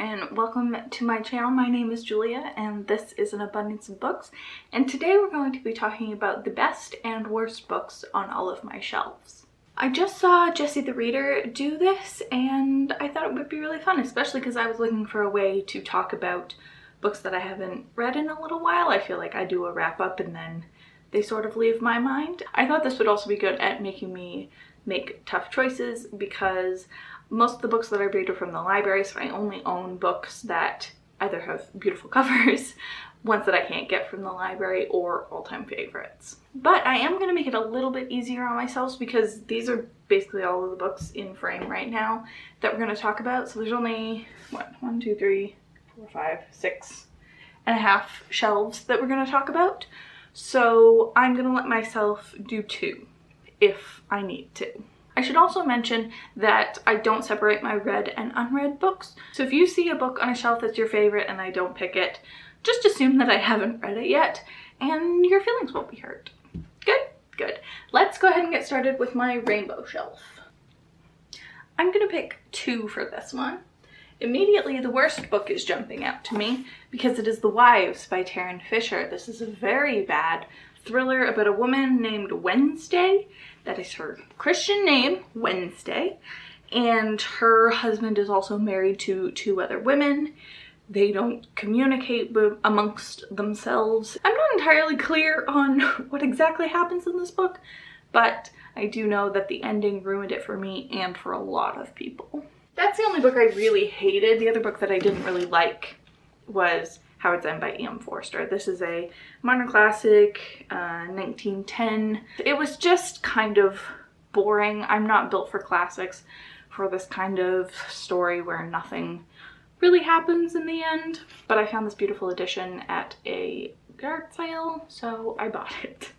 and welcome to my channel. My name is Julia and this is an abundance of books, and today we're going to be talking about the best and worst books on all of my shelves. I just saw Jessie the Reader do this and I thought it would be really fun, especially because I was looking for a way to talk about books that I haven't read in a little while. I feel like I do a wrap up and then they sort of leave my mind. I thought this would also be good at making me make tough choices because most of the books that I read are from the library, so I only own books that either have beautiful covers, ones that I can't get from the library, or all-time favorites. But I am going to make it a little bit easier on myself because these are basically all of the books in frame right now that we're going to talk about. So there's only, what, 1, 2, 3, 4, 5, 6 and a half shelves that we're going to talk about. So I'm going to let myself do 2 if I need to. I should also mention that I don't separate my read and unread books. So if you see a book on a shelf that's your favorite and I don't pick it, just assume that I haven't read it yet and your feelings won't be hurt. Good, good. Let's go ahead and get started with my rainbow shelf. I'm gonna pick 2 for this one. Immediately, the worst book is jumping out to me because it is The Wives by Tarryn Fisher. This is a very bad thriller about a woman named Wednesday. That is her Christian name, Wednesday. And her husband is also married to 2 other women. They don't communicate amongst themselves. I'm not entirely clear on what exactly happens in this book, but I do know that the ending ruined it for me and for a lot of people. That's the only book I really hated. The other book that I didn't really like was Howard's End by E.M. Forster. This is a modern classic, 1910. It was just kind of boring. I'm not built for classics for this kind of story where nothing really happens in the end. But I found this beautiful edition at a yard sale, so I bought it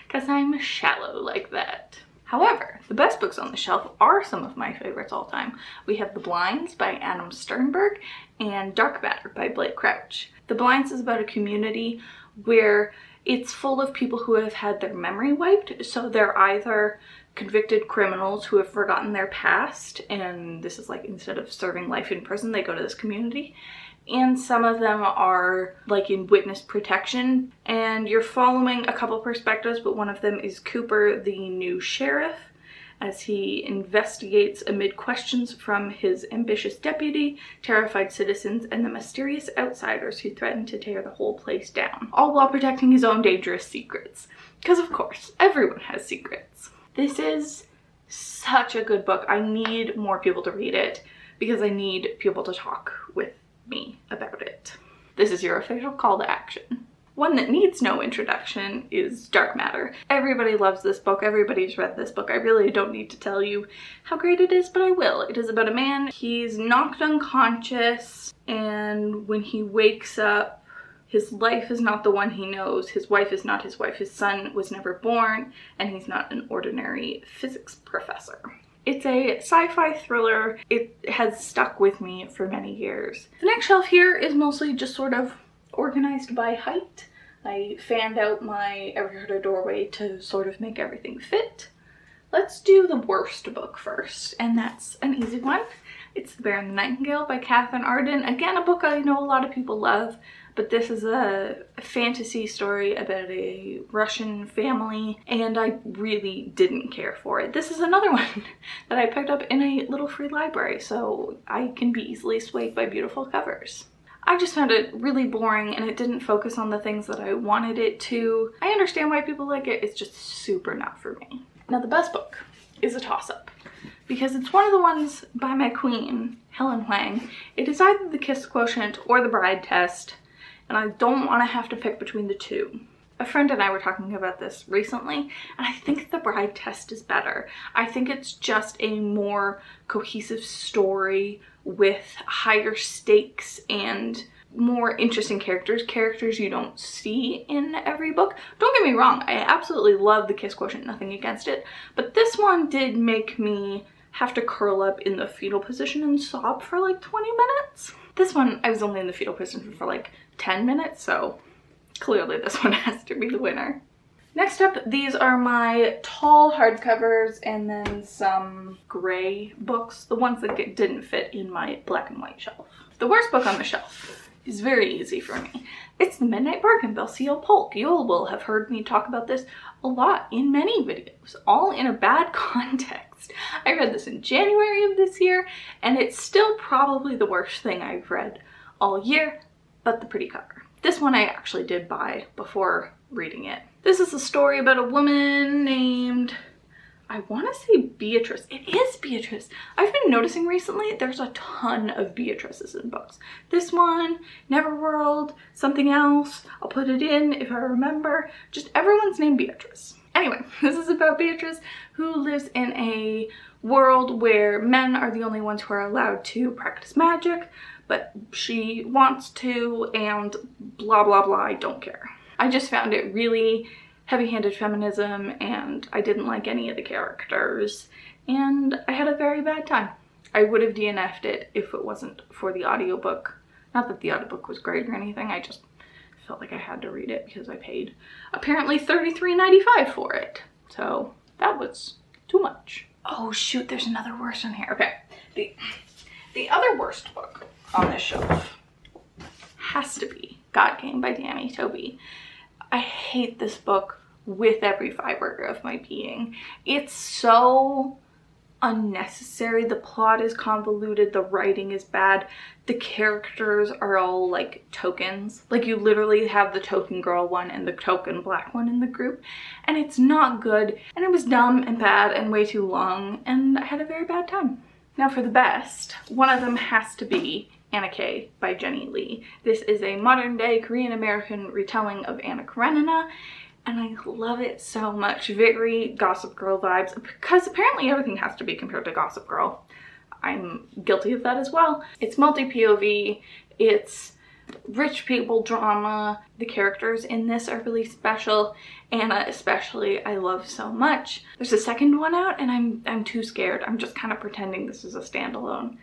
because I'm shallow like that. However, the best books on the shelf are some of my favorites all time. We have The Blinds by Adam Sternberg and Dark Matter by Blake Crouch. The Blinds is about a community where it's full of people who have had their memory wiped. So they're either convicted criminals who have forgotten their past, and this is like instead of serving life in prison, they go to this community. And some of them are like in witness protection, and you're following a couple perspectives, but one of them is Cooper, the new sheriff, as he investigates amid questions from his ambitious deputy, terrified citizens, and the mysterious outsiders who threaten to tear the whole place down, all while protecting his own dangerous secrets. Because of course, everyone has secrets. This is such a good book. I need more people to read it because I need people to talk with me about it. This is your official call to action. One that needs no introduction is Dark Matter. Everybody loves this book. Everybody's read this book. I really don't need to tell you how great it is, but I will. It is about a man. He's knocked unconscious, and when he wakes up, his life is not the one he knows. His wife is not his wife. His son was never born, and he's not an ordinary physics professor. It's a sci-fi thriller. It has stuck with me for many years. The next shelf here is mostly just sort of organized by height. I fanned out my Every Heard a Doorway to sort of make everything fit. Let's do the worst book first, and that's an easy one. It's The Bear and the Nightingale by Catherine Arden. Again, a book I know a lot of people love, but this is a fantasy story about a Russian family, and I really didn't care for it. This is another one that I picked up in a little free library, so I can be easily swayed by beautiful covers. I just found it really boring and it didn't focus on the things that I wanted it to. I understand why people like it, it's just super not for me. Now the best book is a toss-up because it's one of the ones by my queen, Helen Huang. It is either The Kiss Quotient or The Bride Test, and I don't want to have to pick between the 2. A friend and I were talking about this recently, and I think The Bride Test is better. I think it's just a more cohesive story with higher stakes and more interesting characters you don't see in every book. Don't get me wrong, I absolutely love The Kiss Quotient, nothing against it, but this one did make me have to curl up in the fetal position and sob for like 20 minutes. This one, I was only in the fetal position for like 10 minutes, so clearly this one has to be the winner. Next up, these are my tall hardcovers and then some gray books, the ones that didn't fit in my black and white shelf. The worst book on the shelf is very easy for me. It's The Midnight Bargain by C.L. Polk. You will have heard me talk about this a lot in many videos, all in a bad context. I read this in January of this year, and it's still probably the worst thing I've read all year, but the pretty cover. This one I actually did buy before reading it. This is a story about a woman named, I want to say Beatrice. It is Beatrice. I've been noticing recently there's a ton of Beatrices in books. This one, Neverworld, something else. I'll put it in if I remember. Just everyone's named Beatrice. Anyway, this is about Beatrice who lives in a world where men are the only ones who are allowed to practice magic, but she wants to, and blah blah blah, I don't care. I just found it really heavy-handed feminism, and I didn't like any of the characters, and I had a very bad time. I would have DNF'd it if it wasn't for the audiobook. Not that the audiobook was great or anything, I just felt like I had to read it because I paid apparently $33.95 for it. So that was too much. Oh shoot, there's another worse in here. Okay, the other worst book on this shelf has to be God Game by Danny Tobey. I hate this book with every fiber of my being. It's so unnecessary. The plot is convoluted, the writing is bad, the characters are all like tokens. Like you literally have the token girl one and the token black one in the group, and it's not good, and it was dumb and bad and way too long, and I had a very bad time. Now for the best, one of them has to be Anna K by Jenny Lee. This is a modern day Korean American retelling of Anna Karenina, and I love it so much. Very Gossip Girl vibes, because apparently everything has to be compared to Gossip Girl. I'm guilty of that as well. It's multi-POV, it's rich people drama. The characters in this are really special. Anna especially I love so much. There's a second one out and I'm too scared. I'm just kind of pretending this is a standalone.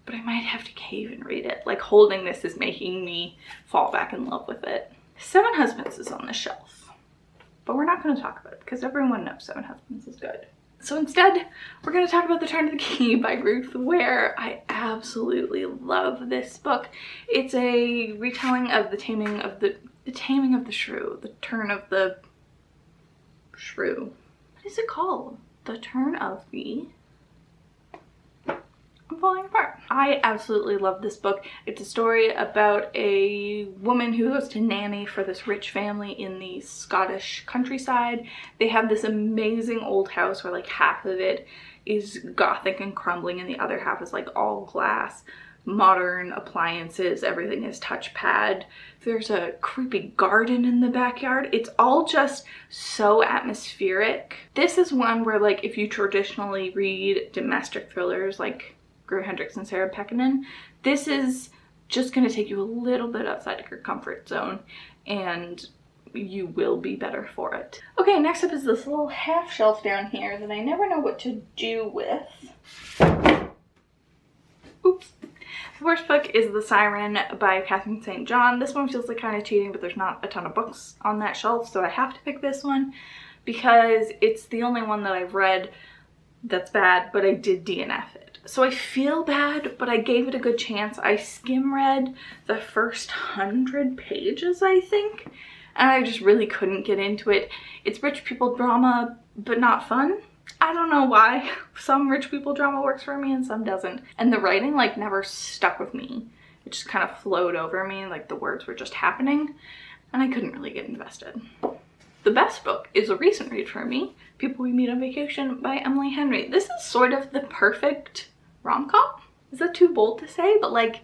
But I might have to cave and read it. Like holding this is making me fall back in love with it. Seven Husbands is on the shelf, but we're not going to talk about it because everyone knows Seven Husbands is good. So instead, we're going to talk about The Turn of the Key by Ruth Ware. I absolutely love this book. It's a retelling of the taming of the shrew. The Turn of the Shrew. What is it called? The Turn of the... I'm falling apart. I absolutely love this book. It's a story about a woman who goes to nanny for this rich family in the Scottish countryside. They have this amazing old house where like half of it is gothic and crumbling and the other half is like all glass, modern appliances, everything is touchpad. There's a creepy garden in the backyard. It's all just so atmospheric. This is one where like if you traditionally read domestic thrillers like Gru Hendricks and Sarah Pekkanen, this is just going to take you a little bit outside of your comfort zone and you will be better for it. Okay, next up is this little half shelf down here that I never know what to do with. Oops. The first book is The Siren by Catherine St. John. This one feels like kind of cheating, but there's not a ton of books on that shelf, so I have to pick this one because it's the only one that I've read that's bad, but I did DNF it. So I feel bad, but I gave it a good chance. I skim read the first 100 pages, I think, and I just really couldn't get into it. It's rich people drama, but not fun. I don't know why. Some rich people drama works for me and some doesn't. And the writing like never stuck with me. It just kind of flowed over me, like the words were just happening, and I couldn't really get invested. The best book is a recent read for me, People We Meet on Vacation by Emily Henry. This is sort of the perfect rom-com? Is that too bold to say? But like,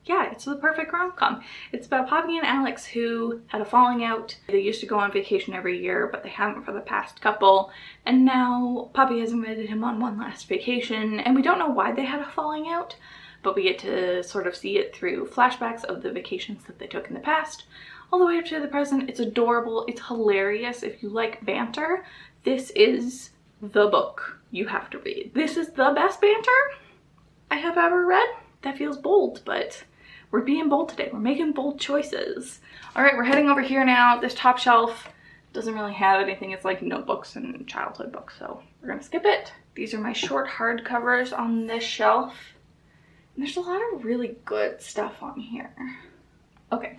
yeah, it's the perfect rom-com. It's about Poppy and Alex who had a falling out. They used to go on vacation every year, but they haven't for the past couple. And now Poppy has invited him on one last vacation, and we don't know why they had a falling out, but we get to sort of see it through flashbacks of the vacations that they took in the past, all the way up to the present. It's adorable. It's hilarious. If you like banter, this is the book you have to read. This is the best banter I have ever read. That feels bold, but we're being bold today. We're making bold choices. All right, we're heading over here now. This top shelf, Doesn't really have anything. It's like notebooks and childhood books, so we're gonna skip it. These are my short hardcovers on this shelf. And there's a lot of really good stuff on here. Okay.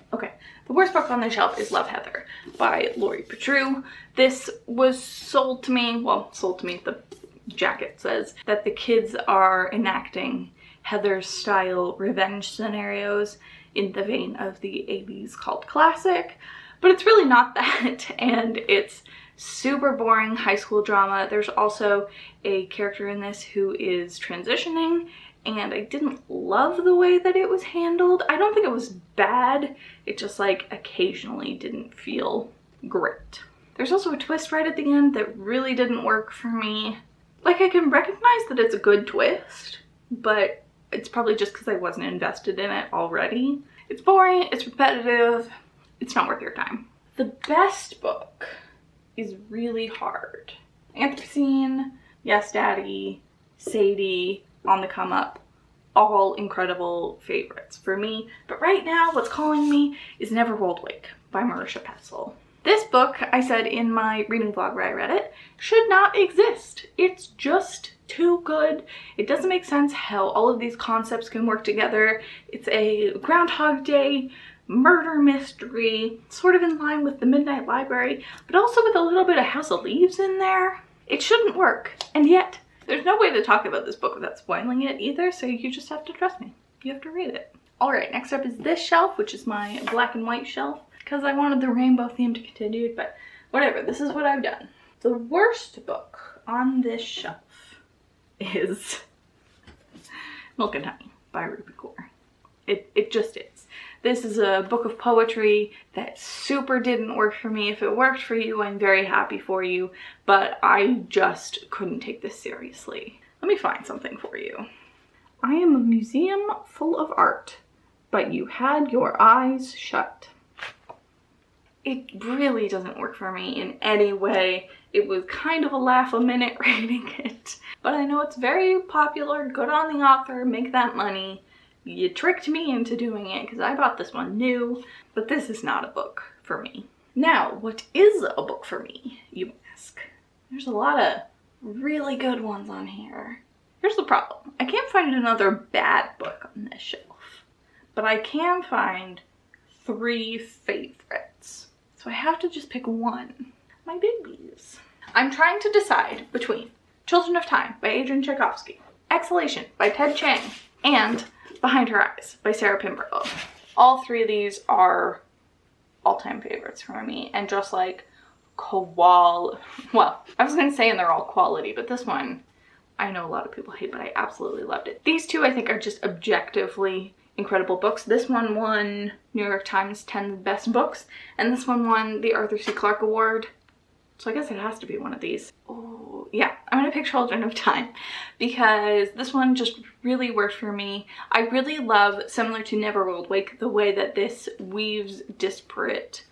The worst book on the shelf is Love, Heather by Lori Petru. This was sold to me, the jacket says, that the kids are enacting Heather's style revenge scenarios in the vein of the 80s cult classic, but it's really not that, and it's super boring high school drama. There's also a character in this who is transitioning, and I didn't love the way that it was handled. I don't think it was bad, it just like occasionally didn't feel great. There's also a twist right at the end that really didn't work for me. Like, I can recognize that it's a good twist, but it's probably just because I wasn't invested in it already. It's boring, it's repetitive, it's not worth your time. The best book is really hard. Anthropocene, Yes Daddy, Sadie, On the Come Up, all incredible favorites for me. But right now, what's calling me is Never Old Wake by Marisha Pessl. This book, I said in my reading vlog where I read it, should not exist. It's just too good. It doesn't make sense how all of these concepts can work together. It's a Groundhog Day murder mystery, sort of in line with The Midnight Library, but also with a little bit of House of Leaves in there. It shouldn't work, and yet there's no way to talk about this book without spoiling it either, so you just have to trust me. You have to read it. Alright, next up is this shelf, which is my black and white shelf, because I wanted the rainbow theme to continue, but whatever, this is what I've done. The worst book on this shelf is Milk and Honey by Ruby Kaur. It just is. This is a book of poetry that super didn't work for me. If it worked for you, I'm very happy for you, but I just couldn't take this seriously. Let me find something for you. I am a museum full of art, but you had your eyes shut. It really doesn't work for me in any way. It was kind of a laugh a minute reading it, but I know it's very popular, good on the author, make that money. You tricked me into doing it because I bought this one new, but this is not a book for me. Now, what is a book for me, you ask? There's a lot of really good ones on here. Here's the problem. I can't find another bad book on this shelf, but I can find 3 favorites. So I have to just pick one. My babies. I'm trying to decide between Children of Time by Adrian Tchaikovsky, Exhalation by Ted Chiang, and Behind Her Eyes by Sarah Pinborough. All 3 of these are all-time favorites for me, and just like well, I was gonna say and they're all quality, but this one I know a lot of people hate, but I absolutely loved it. These 2 I think are just objectively incredible books. This one won New York Times 10 best books, and this one won the Arthur C. Clarke Award. So I guess it has to be one of these. Oh, yeah, I'm gonna pick Children of Time because this one just really worked for me. I really love, similar to Never Old Wake, the way that this weaves disparate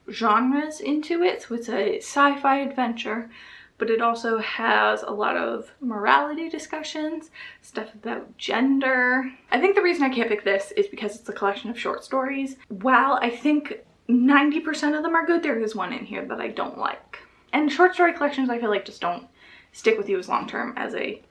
genres into it. So it's a sci-fi adventure, but it also has a lot of morality discussions, stuff about gender. I think the reason I can't pick this is because it's a collection of short stories. While I think 90% of them are good, there is one in here that I don't like. And short story collections I feel like just don't stick with you as long term as a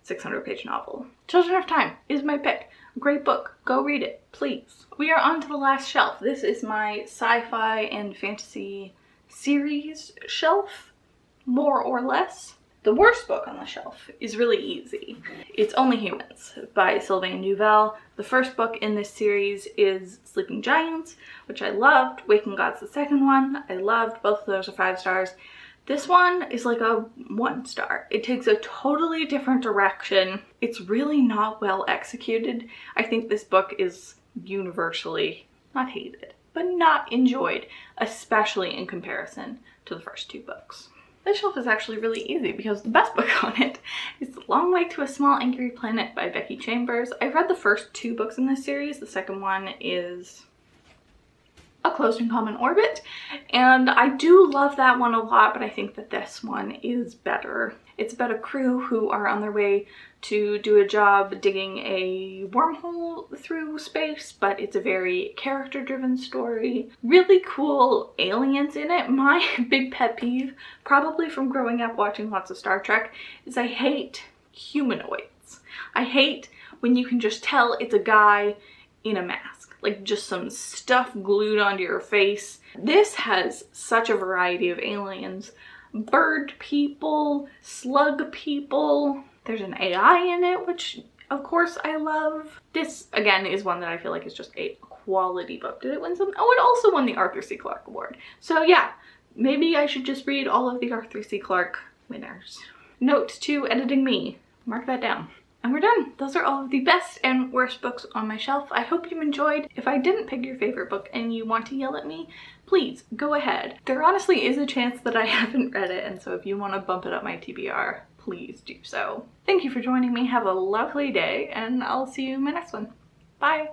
600-page novel. Children of Time is my pick. Great book. Go read it, please. We are on to the last shelf. This is my sci-fi and fantasy series shelf, more or less. The worst book on the shelf is really easy. It's Only Humans by Sylvain Neuvel. The first book in this series is Sleeping Giants, which I loved. Waking God's the second one. I loved. Both of those are 5 stars. This one is like a 1 star. It takes a totally different direction. It's really not well executed. I think this book is universally not hated, but not enjoyed, especially in comparison to the first 2 books. This shelf is actually really easy because the best book on it is The Long Way to a Small Angry Planet by Becky Chambers. I've read the first 2 books in this series. The second one is A Closed and Common Orbit, and I do love that one a lot, but I think that this one is better. It's about a crew who are on their way to do a job digging a wormhole through space, but it's a very character-driven story. Really cool aliens in it. My big pet peeve, probably from growing up watching lots of Star Trek, is I hate humanoids. I hate when you can just tell it's a guy in a mask, like just some stuff glued onto your face. This has such a variety of aliens. Bird people, slug people. There's an AI in it, which of course I love. This again is one that I feel like is just a quality book. Did it win something? Oh, it also won the Arthur C. Clarke Award. So yeah, maybe I should just read all of the Arthur C. Clarke winners. Note to editing me. Mark that down. And we're done. Those are all of the best and worst books on my shelf. I hope you enjoyed. If I didn't pick your favorite book and you want to yell at me, please go ahead. There honestly is a chance that I haven't read it, and so if you want to bump it up my TBR, please do so. Thank you for joining me. Have a lovely day, and I'll see you in my next one. Bye!